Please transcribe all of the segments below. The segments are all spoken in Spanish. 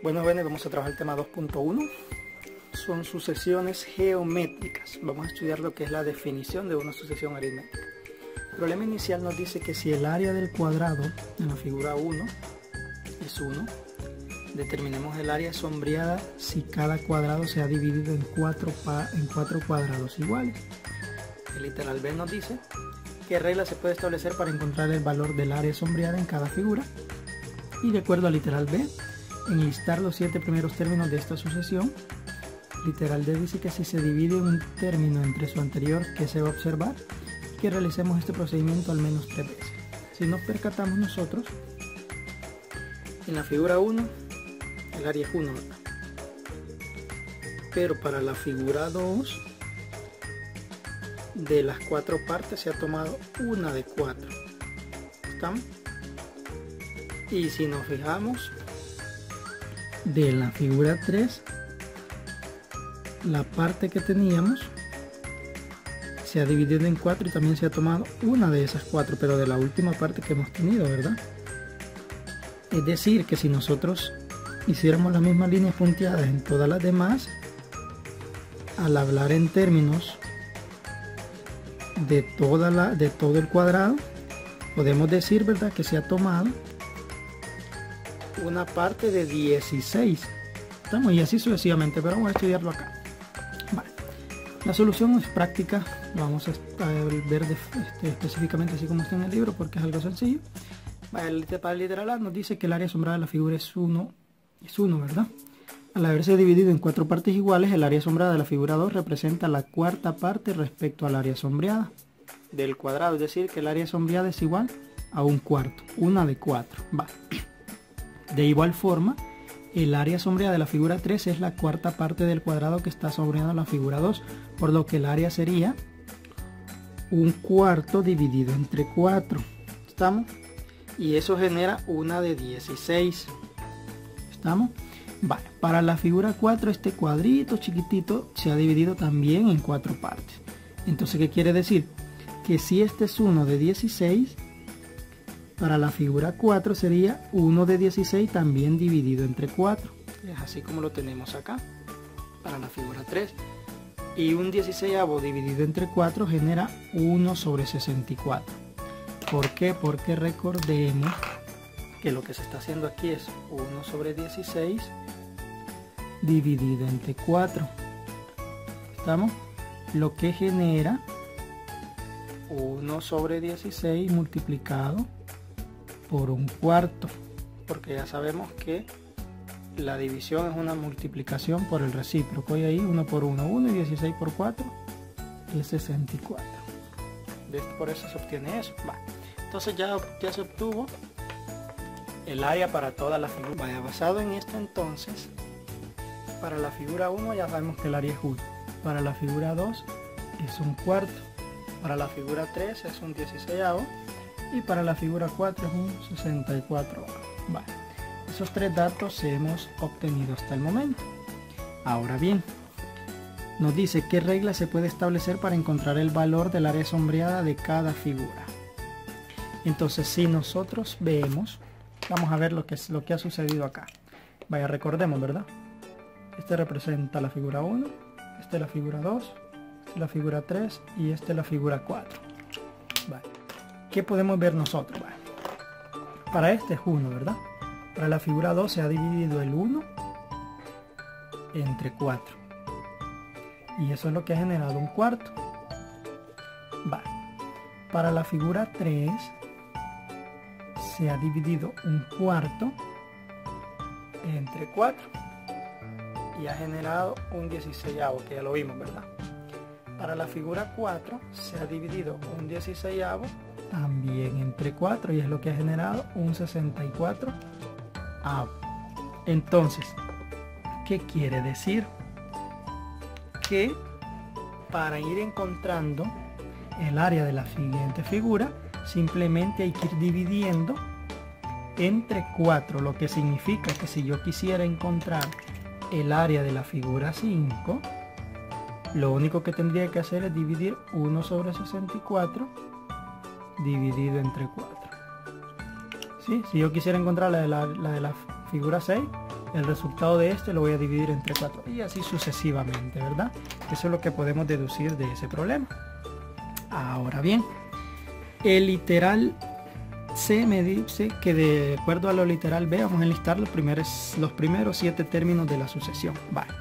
Bueno, vamos a trabajar el tema 2.1. Son sucesiones geométricas. Vamos a estudiar lo que es la definición de una sucesión aritmética. El problema inicial nos dice que si el área del cuadrado en la figura 1 es 1, determinemos el área sombreada si cada cuadrado se ha dividido en cuatro cuadrados iguales. El literal B nos dice qué regla se puede establecer para encontrar el valor del área sombreada en cada figura. Y de acuerdo al literal B, enlistar los 7 primeros términos de esta sucesión. Literal D dice que si se divide un término entre su anterior, ¿qué se va a observar? Que realicemos este procedimiento al menos 3 veces. Si nos percatamos nosotros, en la figura 1, el área es 1, ¿verdad? Pero para la figura 2, de las 4 partes se ha tomado una de 4. ¿Estamos? Y si nos fijamos, de la figura 3, la parte que teníamos se ha dividido en 4 y también se ha tomado una de esas 4, pero de la última parte que hemos tenido, ¿verdad? Es decir, que si nosotros hiciéramos las mismas líneas punteadas en todas las demás, al hablar en términos de todo el cuadrado, podemos decir, ¿verdad?, que se ha tomado una parte de 16. Estamos, y así sucesivamente, pero vamos a estudiarlo acá. Vale. La solución es práctica, lo vamos a ver específicamente así como está en el libro, porque es algo sencillo. Para el literal A nos dice que el área sombreada de la figura es 1, ¿verdad? Al haberse dividido en 4 partes iguales, el área sombreada de la figura 2 representa la cuarta parte respecto al área sombreada del cuadrado, es decir, que el área sombreada es igual a un cuarto, una de 4. Vale. De igual forma, el área sombreada de la figura 3 es la cuarta parte del cuadrado que está sombreando la figura 2, por lo que el área sería un cuarto dividido entre 4. ¿Estamos? Y eso genera una de 16. ¿Estamos? Vale. Para la figura 4, este cuadrito chiquitito se ha dividido también en 4 partes. Entonces, ¿qué quiere decir? Que si este es 1 de 16, para la figura 4 sería 1 de 16 también dividido entre 4. Es así como lo tenemos acá para la figura 3. Y un 16avo dividido entre 4 genera 1 sobre 64. ¿Por qué? Porque recordemos que lo que se está haciendo aquí es 1 sobre 16 dividido entre 4. ¿Estamos? Lo que genera 1 sobre 16 multiplicado por un cuarto, porque ya sabemos que la división es una multiplicación por el recíproco, y ahí 1 por 1, 1, y 16 por 4 es 64. Por eso se obtiene eso. Va. Entonces ya se obtuvo el área para toda la figura. Vaya, basado en esto, entonces, para la figura 1 ya sabemos que el área es 1, para la figura 2 es un cuarto, para la figura 3 es un 16avo, y para la figura 4 es un 64. Vale. Esos 3 datos hemos obtenido hasta el momento. Ahora bien, nos dice qué regla se puede establecer para encontrar el valor del área sombreada de cada figura. Entonces, si nosotros vemos, vamos a ver lo que ha sucedido acá. Vaya, recordemos, ¿verdad? Este representa la figura 1, este la figura 2, este la figura 3 y este la figura 4. Vale. ¿Qué podemos ver nosotros? Vale. Para este es 1, ¿verdad? Para la figura 2 se ha dividido el 1 entre 4. Y eso es lo que ha generado un cuarto. Vale. Para la figura 3 se ha dividido un cuarto entre 4. Y ha generado un 16avo, que ya lo vimos, ¿verdad? Para la figura 4 se ha dividido un 16avo también entre 4, y es lo que ha generado un 64avo. Entonces, ¿qué quiere decir? Que para ir encontrando el área de la siguiente figura, simplemente hay que ir dividiendo entre 4, lo que significa que si yo quisiera encontrar el área de la figura 5, lo único que tendría que hacer es dividir 1 sobre 64 dividido entre 4. ¿Sí? Si yo quisiera encontrar la de la figura 6, el resultado de este lo voy a dividir entre 4 y así sucesivamente, ¿verdad? Eso es lo que podemos deducir de ese problema. Ahora bien, el literal C me dice que de acuerdo a lo literal B vamos a enlistar los primeros 7 términos de la sucesión. Vale.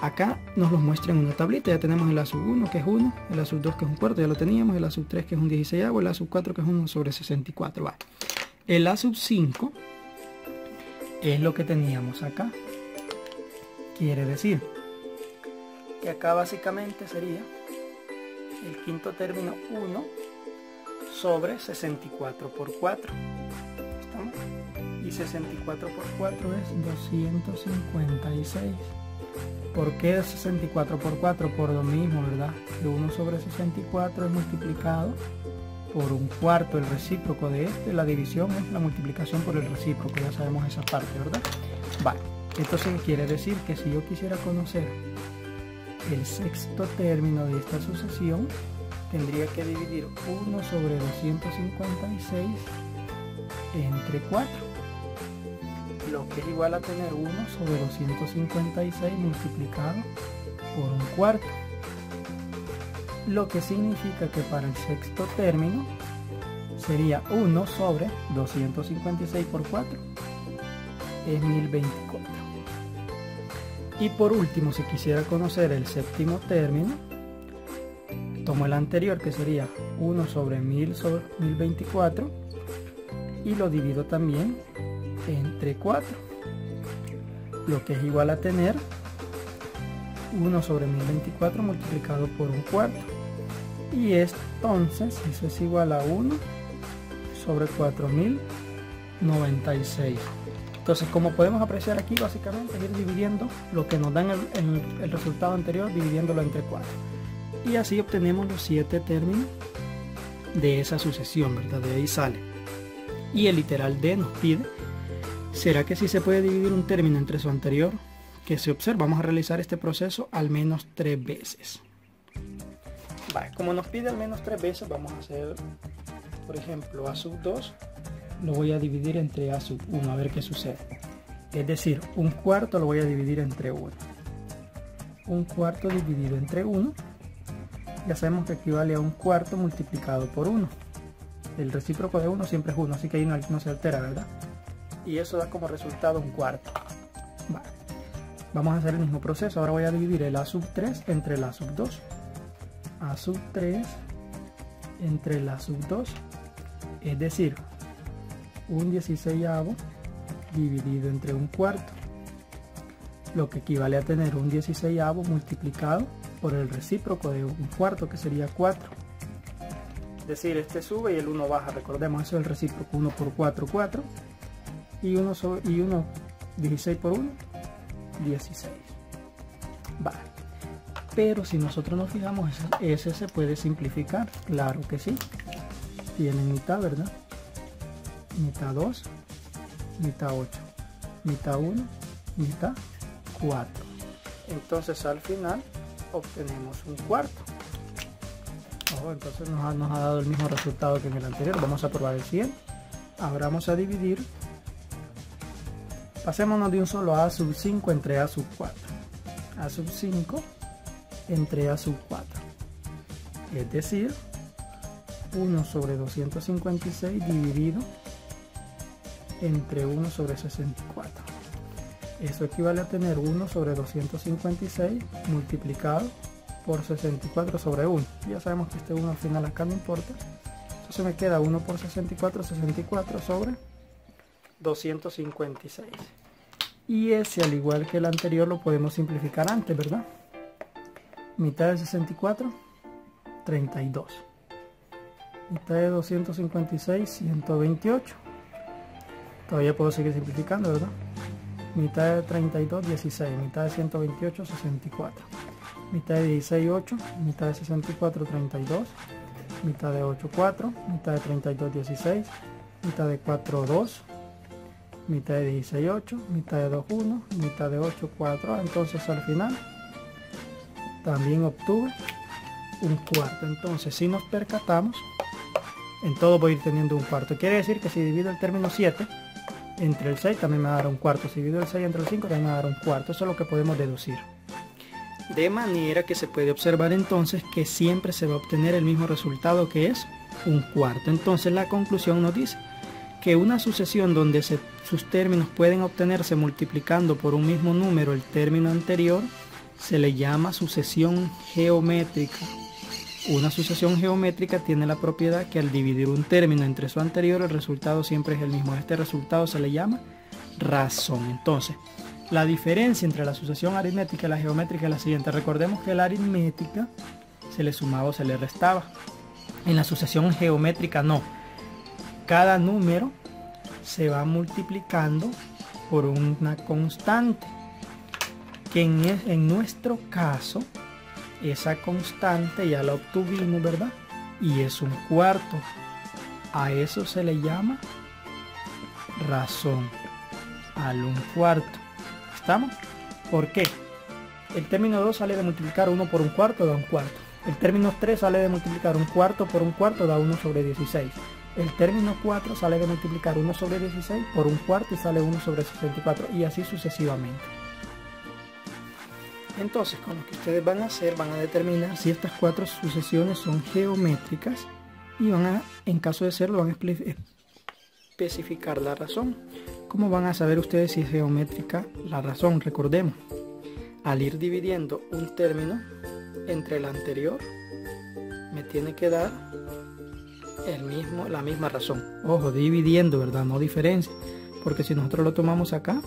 Acá nos los muestra en una tablita. Ya tenemos el A sub 1 que es 1, el A sub 2 que es un cuarto, ya lo teníamos, el A sub 3 que es un 16avo, el A sub 4 que es 1 sobre 64. Vale. El A sub 5 es lo que teníamos acá. Quiere decir que acá básicamente sería el quinto término 1 sobre 64 por 4. ¿Estamos? Y 64 por 4 es 256. ¿Por qué 64 por 4? Por lo mismo, ¿verdad? Que 1 sobre 64 es multiplicado por un cuarto, el recíproco de este. La división es la multiplicación por el recíproco, ya sabemos esa parte, ¿verdad? Vale, entonces quiere decir que si yo quisiera conocer el sexto término de esta sucesión, tendría que dividir 1 sobre 256 entre 4, lo que es igual a tener 1 sobre 256 multiplicado por un cuarto, lo que significa que para el sexto término sería 1 sobre 256 por 4 es 1024. Y por último, si quisiera conocer el séptimo término, tomo el anterior, que sería 1 sobre 1000 sobre 1024, y lo divido también entre 4, lo que es igual a tener 1 sobre 1024 multiplicado por un cuarto, y entonces eso es igual a 1 sobre 4096. Entonces, como podemos apreciar aquí, básicamente es ir dividiendo lo que nos dan el resultado anterior, dividiéndolo entre 4, y así obtenemos los 7 términos de esa sucesión, ¿verdad? De ahí sale. Y el literal D nos pide, ¿será que sí se puede dividir un término entre su anterior? Que se observa, vamos a realizar este proceso al menos 3 veces. Vale, como nos pide al menos 3 veces, vamos a hacer, por ejemplo, A sub 2 lo voy a dividir entre A sub 1, a ver qué sucede. Es decir, un cuarto lo voy a dividir entre 1. Un cuarto dividido entre 1, ya sabemos que equivale a un cuarto multiplicado por 1. El recíproco de 1 siempre es 1, así que ahí no se altera, ¿verdad? Y eso da como resultado un cuarto. Vale. Vamos a hacer el mismo proceso. Ahora voy a dividir el A sub 3 entre el A sub 2. A sub 3 entre el A sub 2, es decir, un 16avo dividido entre un cuarto, lo que equivale a tener un 16avo multiplicado por el recíproco de un cuarto, que sería 4. Es decir, este sube y el 1 baja. Recordemos, eso es el recíproco. 1 por 4, 4. Y 1 16 por 1, 16. Vale. Pero si nosotros nos fijamos, ese se puede simplificar. Claro que sí. Tiene mitad, ¿verdad? Mitad 2, mitad 8, mitad 1, mitad 4. Entonces al final obtenemos un cuarto. Entonces nos ha dado el mismo resultado que en el anterior. Vamos a probar el siguiente. Ahora vamos a dividir. Pasémonos de un solo A sub 5 entre A sub 4. A sub 5 entre A sub 4. Es decir, 1 sobre 256 dividido entre 1 sobre 64. Eso equivale a tener 1 sobre 256 multiplicado por 64 sobre 1. Ya sabemos que este 1 al final acá no importa. Entonces me queda 1 por 64, 64 sobre 256. Y ese, al igual que el anterior, lo podemos simplificar antes, ¿verdad? Mitad de 64, 32. Mitad de 256, 128. Todavía puedo seguir simplificando, ¿verdad? Mitad de 32, 16. Mitad de 128, 64. Mitad de 16, 8. Mitad de 64, 32. Mitad de 8, 4. Mitad de 32, 16. Mitad de 4, 2. Mitad de 16, 8. Mitad de 2, 1. Mitad de 8, 4. Entonces al final también obtuve un cuarto. Entonces, si nos percatamos, en todo voy a ir teniendo un cuarto. Quiere decir que si divido el término 7 entre el 6 también me va a dar un cuarto. Si divido el 6 entre el 5 también me va a dar un cuarto. Eso es lo que podemos deducir. De manera que se puede observar entonces que siempre se va a obtener el mismo resultado, que es un cuarto. Entonces la conclusión nos dice que una sucesión donde sus términos pueden obtenerse multiplicando por un mismo número el término anterior se le llama sucesión geométrica. Una sucesión geométrica tiene la propiedad que al dividir un término entre su anterior, el resultado siempre es el mismo. Este resultado se le llama razón. Entonces, la diferencia entre la sucesión aritmética y la geométrica es la siguiente. Recordemos que la aritmética se le sumaba o se le restaba. En la sucesión geométrica no. Cada número se va multiplicando por una constante, que en nuestro caso esa constante ya la obtuvimos, ¿verdad? Y es un cuarto. A eso se le llama razón, al un cuarto. ¿Estamos? ¿Por qué? El término 2 sale de multiplicar 1 por un cuarto, da un cuarto. El término 3 sale de multiplicar un cuarto por un cuarto, da 1 sobre 16. El término 4 sale de multiplicar 1 sobre 16 por un cuarto y sale 1 sobre 64. Y así sucesivamente. Entonces, con lo que ustedes van a hacer, van a determinar si estas 4 sucesiones son geométricas y en caso de serlo, van a especificar la razón. ¿Cómo van a saber ustedes si es geométrica la razón? Recordemos, al ir dividiendo un término entre el anterior, me tiene que dar la misma razón. Ojo, dividiendo, ¿verdad? No diferencia, porque si nosotros lo tomamos acá,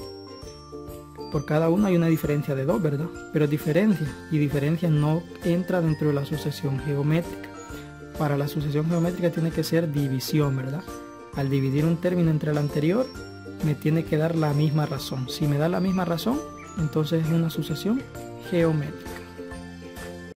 por cada uno hay una diferencia de 2, ¿verdad? Pero diferencia, y diferencia no entra dentro de la sucesión geométrica. Para la sucesión geométrica tiene que ser división, ¿verdad? Al dividir un término entre el anterior, me tiene que dar la misma razón. Si me da la misma razón, entonces es una sucesión geométrica.